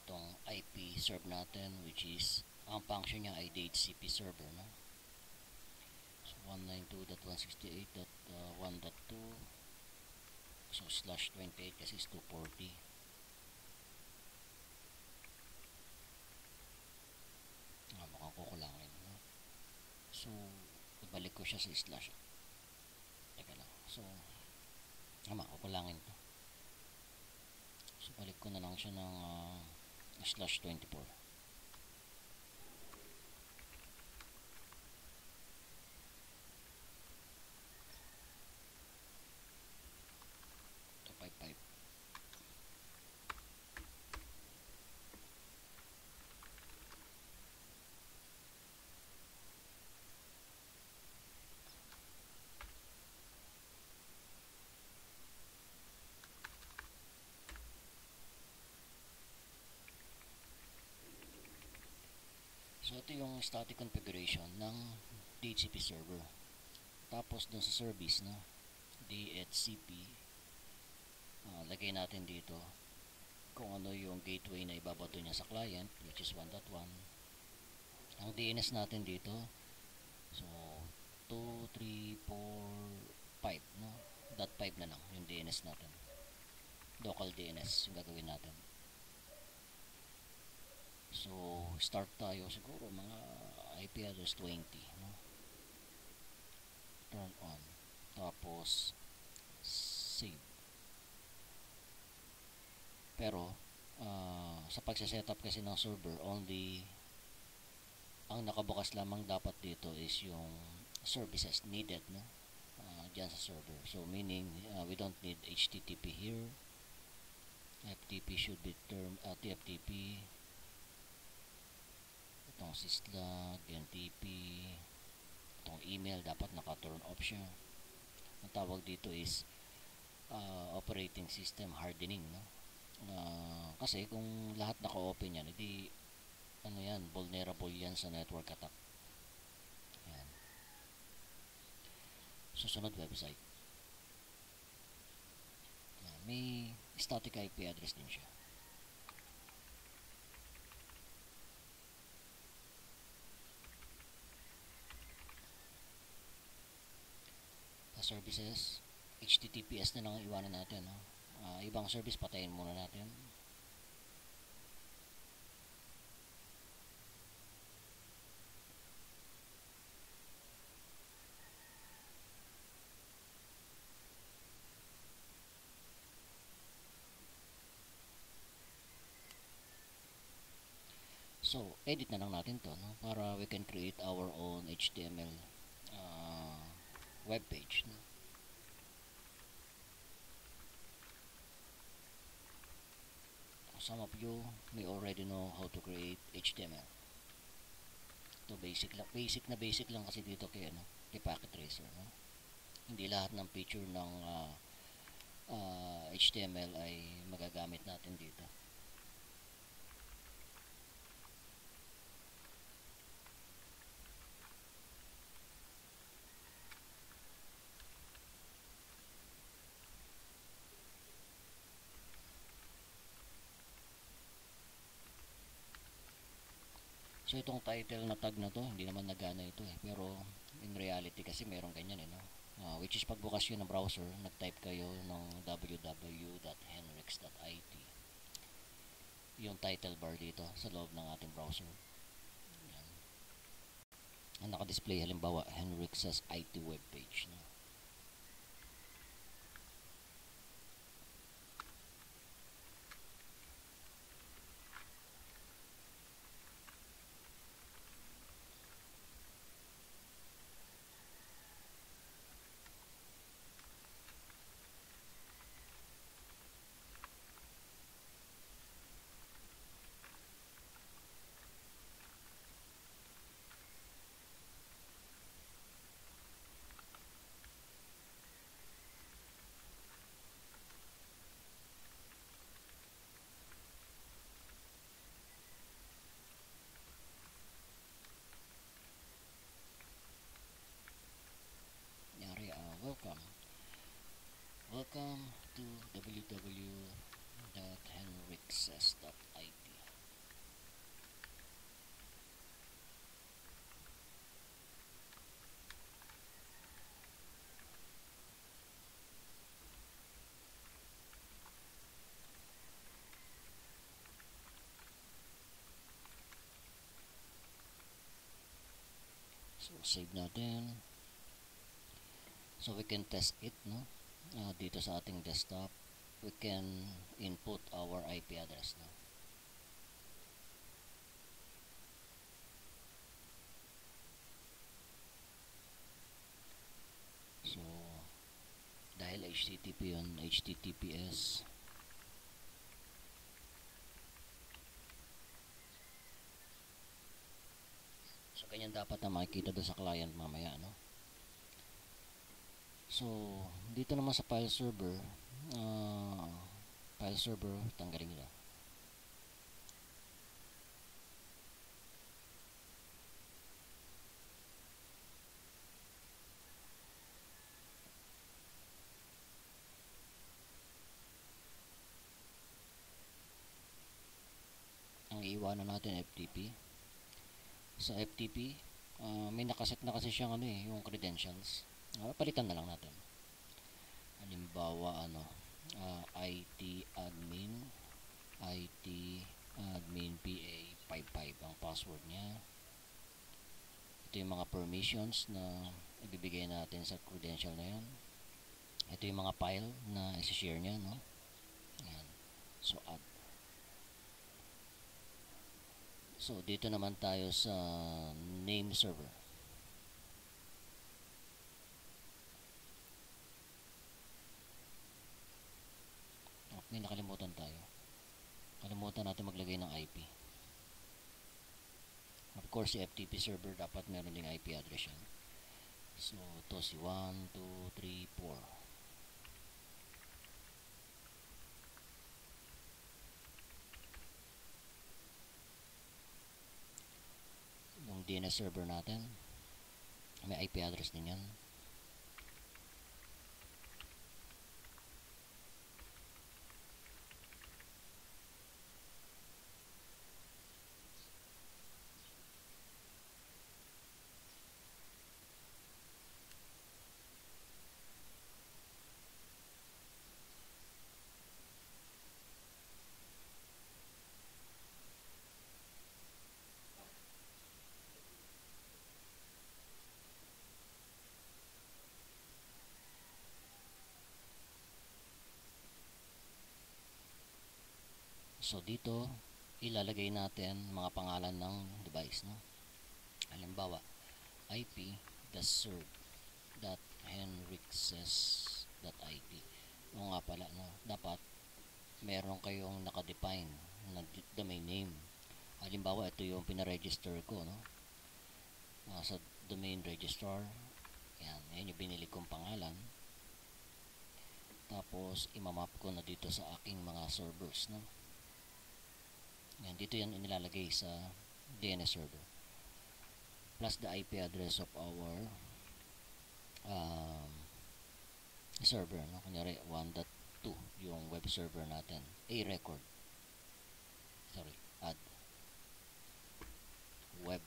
Itong IP serve natin, which is ang function niya ay DHCP server, no? So 192.168.1.2, so /28 kasi is 240. Mukhang kukulangin, no? So ibalik ko siya sa slash. Teka lang. So kukulangin to. So balik ko na lang siya ng /24. So ito yung static configuration ng DHCP server. Tapos dun sa service, no, DHCP, lagay natin dito kung ano yung gateway na ibabato niya sa client, which is 1.1. Ang DNS natin dito, so 2, 3, 4, 5, no? .5 na lang yung DNS natin. Local DNS yung gagawin natin. So start tayo siguro mga IP address 20, no? Turn on, tapos save. Pero sa pagse-setup kasi ng server, only ang nakabukas lamang dapat dito is yung services needed, no? Dyan sa server. So meaning we don't need HTTP here. FTP should be term TFTP. Itong syslog, NTP, itong email dapat naka-turn off siya. Ang tawag dito is operating system hardening, no? Kasi kung lahat naka-open yan, hindi ano yan, vulnerable yan sa network attack. Yan. Susunod website. Yan. May static IP address din siya. Services, HTTPS na lang iwanan natin, no? Ibang service patayin muna natin. So edit na lang natin to, no? Para we can create our own HTML web page, no? Some of you may already know how to create HTML. Ito basic lang kasi dito kay Packet Tracer, no? Hindi lahat ng feature ng HTML ay magagamit natin dito. So itong title na tag na to, hindi naman nagana ito eh. Pero in reality kasi meron ganyan eh, no? Which is pagbukas yun ng browser, nag-type kayo ng www.henrix.it. Yung title bar dito sa loob ng ating browser. Yan. Ang naka-display halimbawa, Henrix's IT webpage. No? Welcome. Welcome to www.henrixes.it. So, save natin. So, we can test it, no? Dito sa ating desktop, we can input our IP address, no? So, dahil HTTP yun, HTTPS. So, ganyan dapat na makikita doon sa client mamaya, no? So, dito naman sa file server, tanggalin nyo na. Ang iiwanan natin FTP. Sa FTP, may nakaset na kasi siyang ano eh, yung credentials. Palitan na lang natin. Halimbawa, IT admin PA 55 ang password niya. Ito yung mga permissions na ibibigay natin sa credential na yan. Ito yung mga file na isi-share niya, no? Yan. So, add. So, dito naman tayo sa name server. May nakalimutan tayo. Kalimutan natin maglagay ng IP. Of course, si FTP server dapat meron ding IP address yan. So, ito si 1, 2, 3, 4. Yung DNS server natin, may IP address din yan. So, dito, ilalagay natin mga pangalan ng device, no? Halimbawa, ip.serve.henrixes.it. O nga pala, no? Dapat meron kayong nakadefine na domain name. Halimbawa, ito yung pinaregister ko, no? Sa domain registrar. Yan yung binili kong pangalan. Tapos, imamap ko na dito sa aking mga servers, no? Yan, dito yan inilalagay sa DNS server. Plus the IP address of our server, no? Kunyari 1.2 yung web server natin. A record. Sorry, add web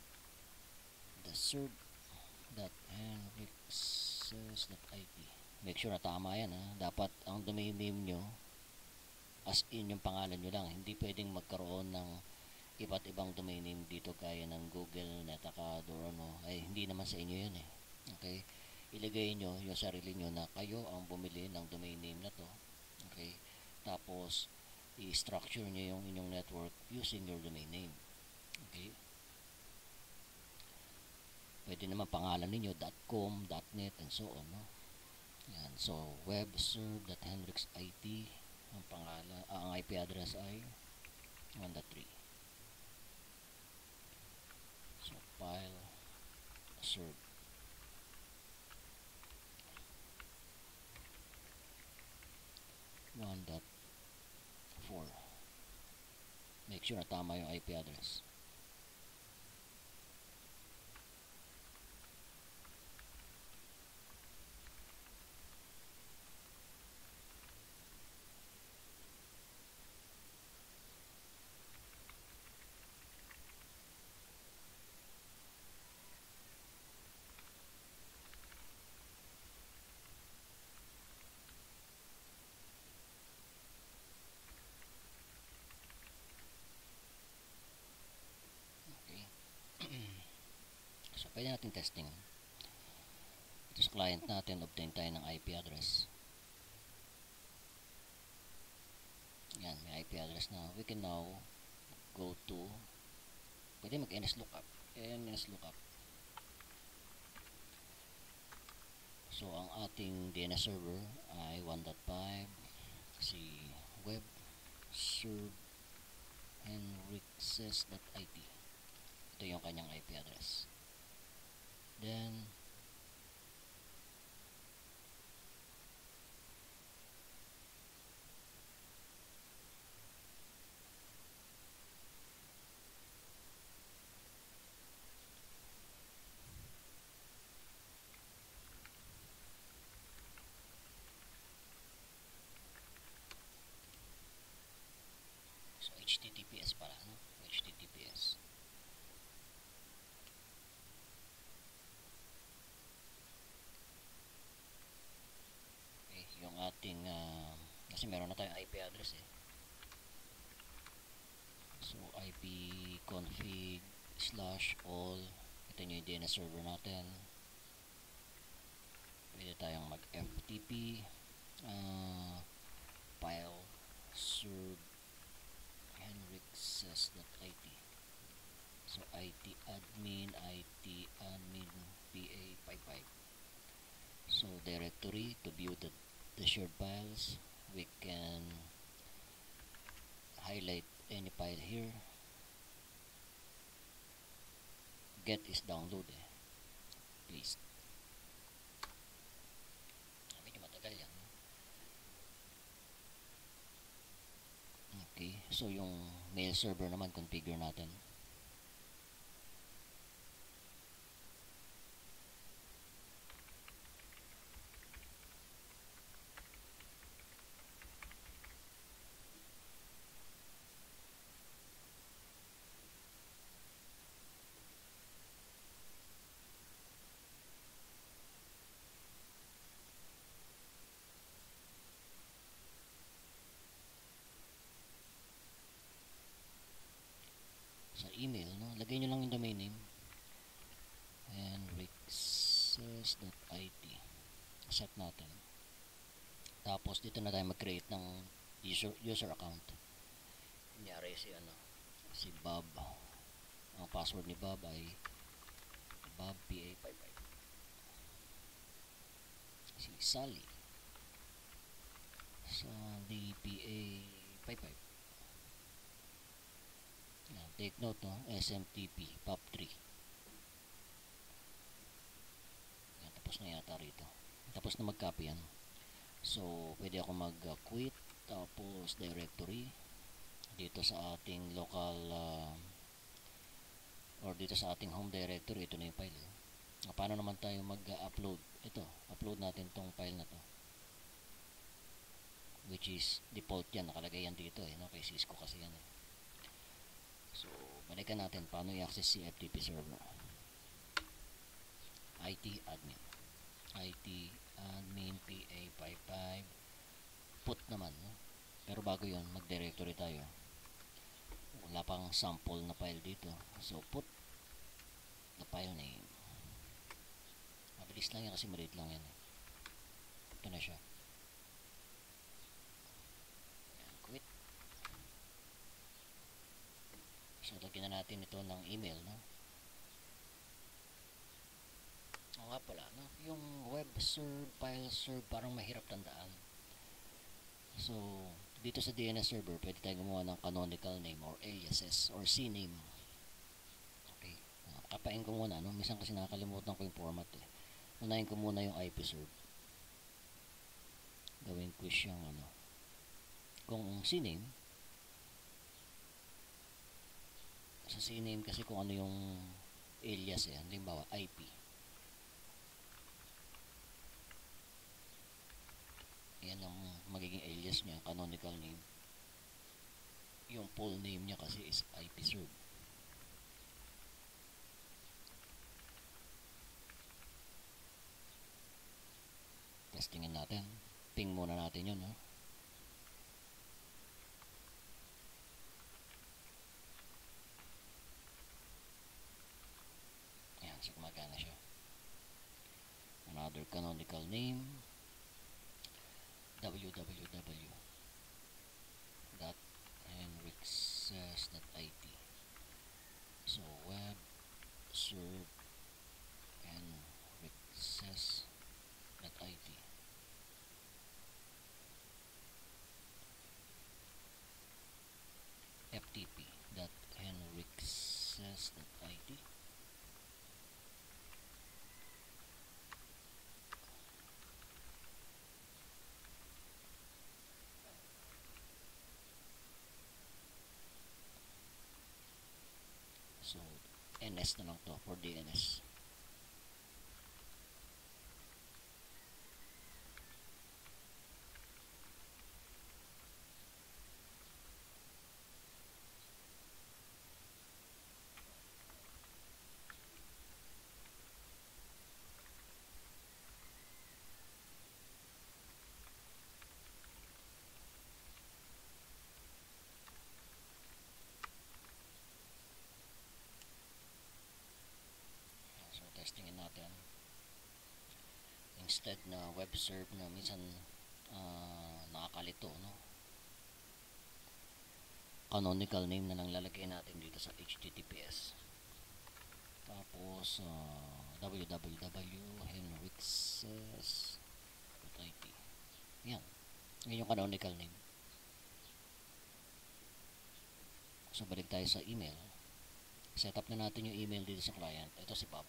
the serve.henrixes.it. Make sure na tama yan, ha. Dapat ang domain name nyo as in yung pangalan nyo lang. Hindi pwedeng magkaroon ng iba't ibang domain name dito gaya ng Google, Netacad, or ano. Ay hindi naman sa inyo yun, eh. Okay, ilagay nyo yung sarili nyo na kayo ang bumili ng domain name na to. Okay, tapos i-structure nyo yung inyong network using your domain name. Okay, pwede naman pangalan ninyo .com, .net, and so on, no? Yan. So webserve.henrixit, ang pangalan, ang IP address ay 1.3. So file serve 1.4. Make sure na tama yung IP address. So, pwede natin testing. Ito sa client natin, obtain tayo ng IP address. Yan, may IP address na. We can now go to, pwede mag-NSLookup. NSLookup. So, ang ating DNS server ay 1.5, si web serve henrixes.it. Ito yung kanyang IP address. Then so HTTPS pala, no? HTTPS. Yung ating kasi meron na tayong IP address, eh. So IP config /all, ito yung DNS server natin. Pwede tayong mag FTP file serve henrixes.it. So IT admin PA55. So directory to view the shared files, we can highlight any file here. Get is download, eh. Please. Medyo matagal yan. Okay, so yung mail server naman configure natin. Sa email, no, lagay nyo lang yung domain name henrixes.it. Set natin. Tapos dito na tayo mag-create ng user account. Kunyari si Bob. Ang password ni Bob ay Bob PA55. Si Sally PA55. Take note, no? SMTP POP3. Yan, tapos na yata rito. Tapos na mag-copy yan. So pwede ako mag-quit, tapos directory dito sa ating local or dito sa ating home directory. Ito na yung file. Paano naman tayo mag-upload? Ito, upload natin tong file na to, which is default yan, nakalagay yan dito, eh, no? Kay Cisco kasi yan, eh. So, balikan natin paano i-access si FTP server. IT admin. IT admin PA55 put naman, no? Pero bago yon, mag-directory tayo. Wala pang sample na file dito. So, put the file name. Mabilis lang yan kasi maliit lang yan. Ito na siya. Ayan, quit. So, lagyan na natin ito ng email, no? O nga pala, no? Yung web serve, file serve, parang mahirap tandaan. So, dito sa DNS server, pwede tayong gumawa ng canonical name or aliases or CNAME. Okay. Kapain ko muna, no? Minsan kasi nakakalimutan ko yung format, eh. Unahin ko muna yung IP serve. Gawin ko siyang, ano, kung CNAME, sa CNAME kasi kung ano yung alias, eh. Halimbawa, IP. Yan ang magiging alias niya, canonical name. Yung full name niya kasi is IP serve. Testingin natin. Ping muna natin yun, no? Ayan, so gumagana siya. Another canonical name, www.henrixes.it. So, web serve henrixes.it. ftp.henrixes.it. So, NS na lang to for DNS. So, testingin natin. Instead na web serve na minsan nakakalito, no? Canonical name na lang lalagay natin dito sa HTTPS. Tapos, www.henrixes.it. Yan. Yan yung canonical name. So, balik tayo sa email. Set up na natin yung email dito sa client. Ito si Bob.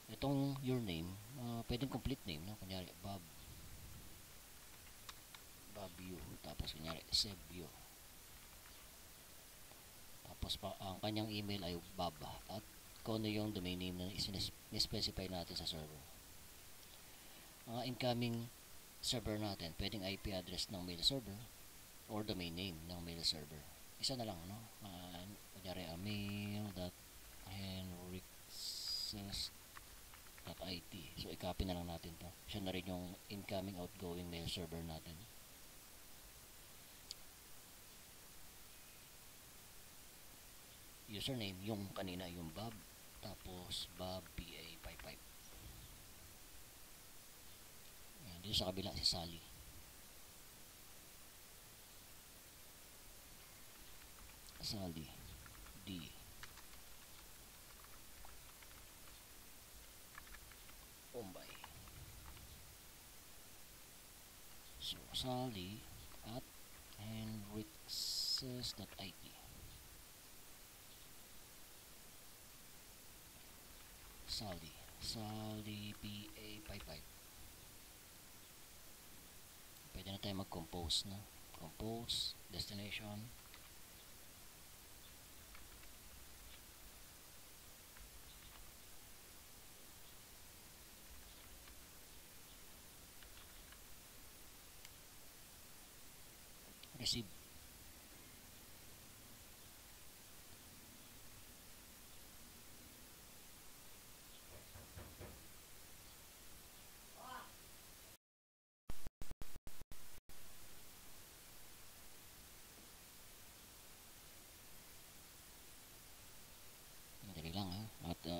Itong your name, pwedeng complete name, no? Kunyari, Bob Yu. Tapos, kunyari, Seb Yu. Tapos, ang kanyang email ay Bob. At kung ano yung domain name na specify natin sa server. Ang incoming server natin, pwedeng IP address ng mail server or domain name ng mail server. Isa na lang, no? Kunyari, mail.henrixes.it. So, i-copy na lang natin to. Siya na rin yung incoming outgoing mail server natin. Username, yung kanina, yung Bob. Tapos, Bob PA55. Ayan, dito sa kabila, si Sally. Sally D. Bombay. So, Sally at henrixes.it. Sally PA55. Pwede na tayo mag-compose, no? Compose, destination. Receive.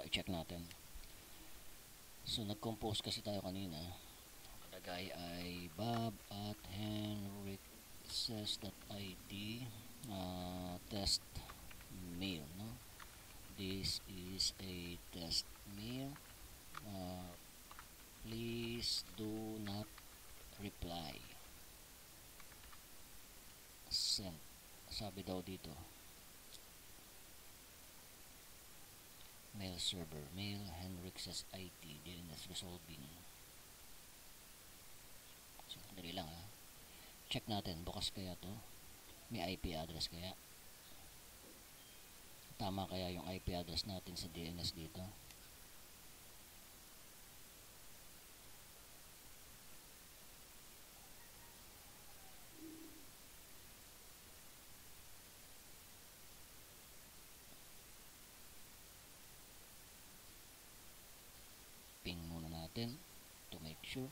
i-check natin. So nag-compose kasi tayo kanina. Nakalagay ay Bob at Henrik says.id test mail, no? This is a test mail. Please do not reply. Send. Sabi daw dito. Mail server. Mail Henrik says IT. DNS resolving. So, dali lang ha. Check natin. Bukas kaya to? May IP address kaya? Tama kaya yung IP address natin sa DNS dito? Ping muna natin to make sure.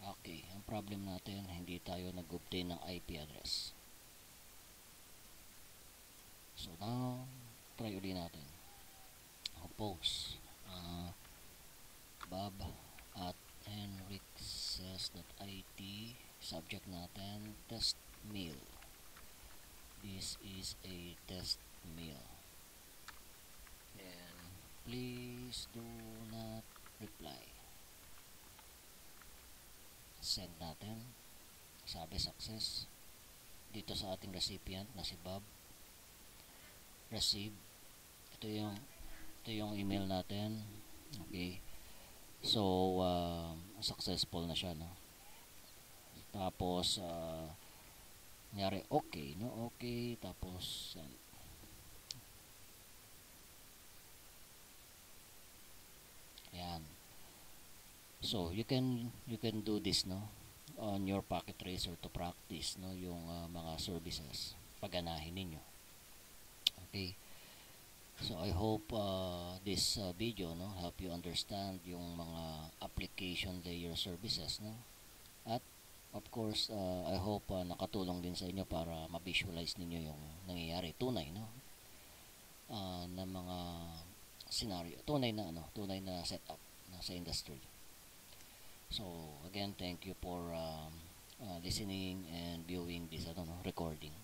Okay, ang problem natin, hindi tayo nag-obtain ng IP address. So now, try uli natin. Compose. Bob at henriksays.it. Subject natin, test mail. This is a test mail. And please do not reply. Send natin. Sabi success. Dito sa ating recipient na si Bob. Receive. Ito yung email natin. Okay. So, successful na siya, no? Tapos, nangyari okay, no? Okay. Tapos, ayan. So, you can do this, no? On your Packet Tracer to practice, no? Yung mga services. Paganahin ninyo. Okay. So I hope this video, no, help you understand yung mga application layer services, no. At of course, I hope nakatulong din sa inyo para ma-visualize ninyo yung nangyayari tunay, no, na mga scenario, tunay na setup na sa industry. So again, thank you for listening and viewing this recording.